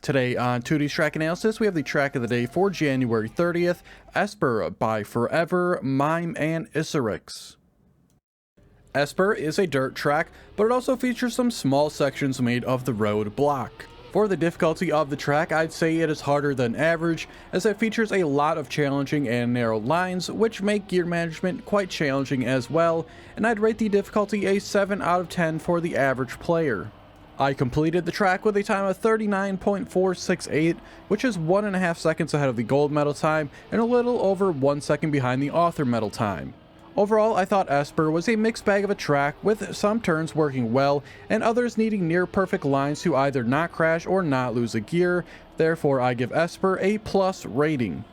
Today on Teuty's track analysis, we have the track of the day for January 30th, Esper by Forever, Mime, and Isirix. Esper is a dirt track, but it also features some small sections made of the road block. For the difficulty of the track, I'd say it is harder than average, as it features a lot of challenging and narrow lines, which make gear management quite challenging as well, and I'd rate the difficulty a 7 out of 10 for the average player. I completed the track with a time of 39.468, which is 1.5 seconds ahead of the gold medal time and a little over 1 second behind the author medal time. Overall, I thought Esper was a mixed bag of a track, with some turns working well and others needing near perfect lines to either not crash or not lose a gear. Therefore, I give Esper a plus rating.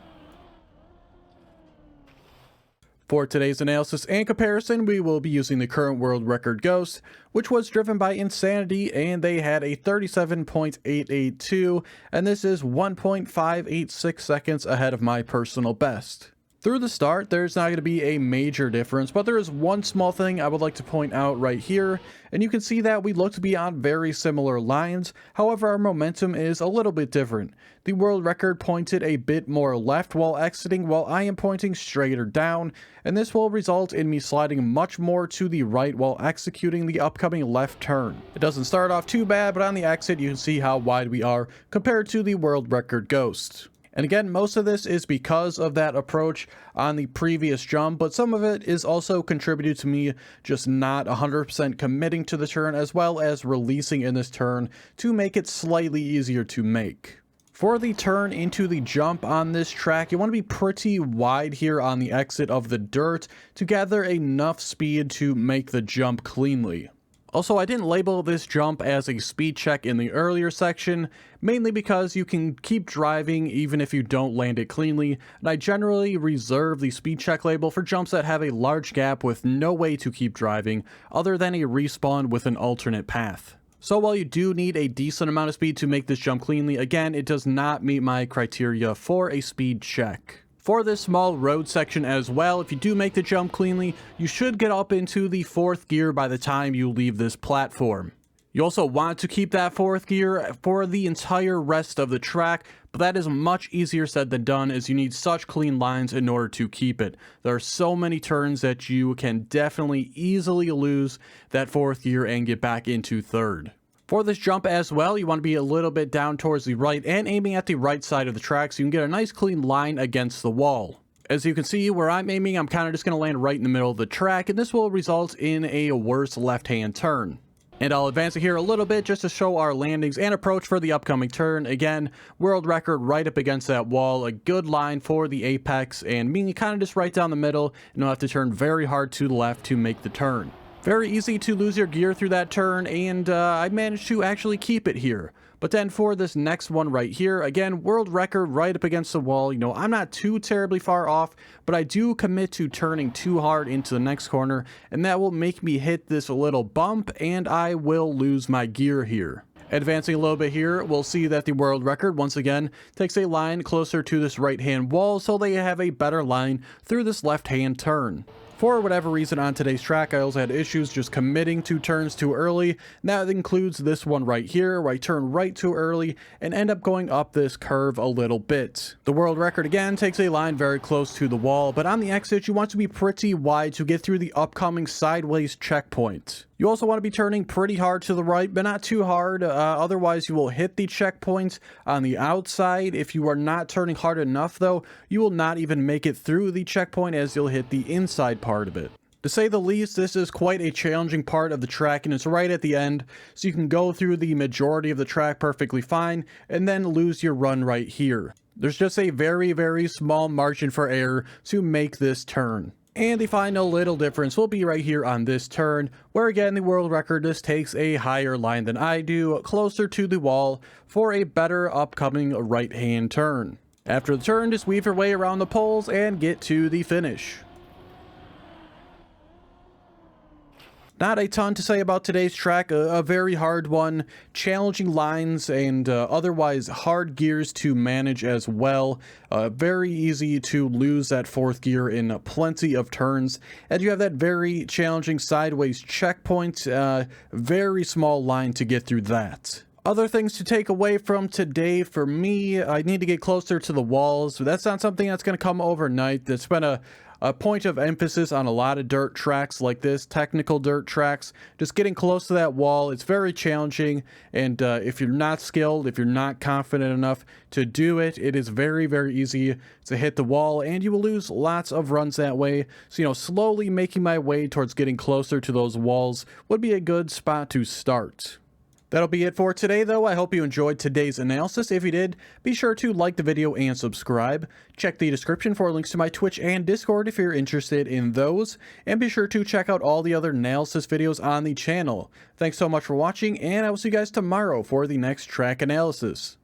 For today's analysis and comparison, we will be using the current world record Ghost, which was driven by Insanity, and they had a 37.882, and this is 1.586 seconds ahead of my personal best. Through the start, there's not going to be a major difference, but there is one small thing I would like to point out right here, and you can see that we look to be on very similar lines. However, our momentum is a little bit different. The world record pointed a bit more left while exiting, while I am pointing straighter down, and this will result in me sliding much more to the right while executing the upcoming left turn. It doesn't start off too bad, but on the exit you can see how wide we are compared to the world record Ghost. And again, most of this is because of that approach on the previous jump, but some of it is also contributed to me just not 100% committing to the turn, as well as releasing in this turn to make it slightly easier to make. For the turn into the jump on this track, you want to be pretty wide here on the exit of the dirt to gather enough speed to make the jump cleanly. Also, I didn't label this jump as a speed check in the earlier section, mainly because you can keep driving even if you don't land it cleanly, and I generally reserve the speed check label for jumps that have a large gap with no way to keep driving other than a respawn with an alternate path. So while you do need a decent amount of speed to make this jump cleanly, again, it does not meet my criteria for a speed check. For this small road section as well, if you do make the jump cleanly, you should get up into the 4th gear by the time you leave this platform. You also want to keep that 4th gear for the entire rest of the track, but that is much easier said than done, as you need such clean lines in order to keep it. There are so many turns that you can definitely easily lose that 4th gear and get back into 3rd. For this jump as well, you want to be a little bit down towards the right and aiming at the right side of the track so you can get a nice clean line against the wall. As you can see, where I'm aiming, I'm kind of just going to land right in the middle of the track, and this will result in a worse left-hand turn. And I'll advance it here a little bit just to show our landings and approach for the upcoming turn. Again, world record right up against that wall, a good line for the apex, and me kind of just right down the middle, and you'll have to turn very hard to the left to make the turn. Very easy to lose your gear through that turn, and I managed to actually keep it here. But then for this next one right here, again, world record right up against the wall. You know, I'm not too terribly far off, but I do commit to turning too hard into the next corner, and that will make me hit this little bump, and I will lose my gear here. Advancing a little bit here, we'll see that the world record once again takes a line closer to this right-hand wall, so they have a better line through this left-hand turn. For whatever reason on today's track, I also had issues just committing to turns too early, and that includes this one right here, where I turn right too early and end up going up this curve a little bit. The world record again takes a line very close to the wall, but on the exit you want to be pretty wide to get through the upcoming sideways checkpoint. You also want to be turning pretty hard to the right, but not too hard, otherwise you will hit the checkpoint on the outside. If you are not turning hard enough though, you will not even make it through the checkpoint, as you'll hit the inside part of it. To say the least, this is quite a challenging part of the track, and it's right at the end, so you can go through the majority of the track perfectly fine, and then lose your run right here. There's just a very small margin for error to make this turn. And the final little difference will be right here on this turn, where again the world record just takes a higher line than I do, closer to the wall, for a better upcoming right-hand turn. After the turn, just weave your way around the poles and get to the finish. Not a ton to say about today's track, a very hard one, challenging lines and otherwise hard gears to manage as well. Very easy to lose that 4th gear in plenty of turns, and you have that very challenging sideways checkpoint, very small line to get through that. Other things to take away from today for me, I need to get closer to the walls. That's not something that's going to come overnight. That's been a point of emphasis on a lot of dirt tracks like this, technical dirt tracks. Just getting close to that wall, it's very challenging, and if you're not skilled, if you're not confident enough to do it, it is very, very easy to hit the wall, and you will lose lots of runs that way. So, slowly making my way towards getting closer to those walls would be a good spot to start. That'll be it for today, though. I hope you enjoyed today's analysis. If you did, be sure to like the video and subscribe. Check the description for links to my Twitch and Discord if you're interested in those. And be sure to check out all the other analysis videos on the channel. Thanks so much for watching, and I will see you guys tomorrow for the next track analysis.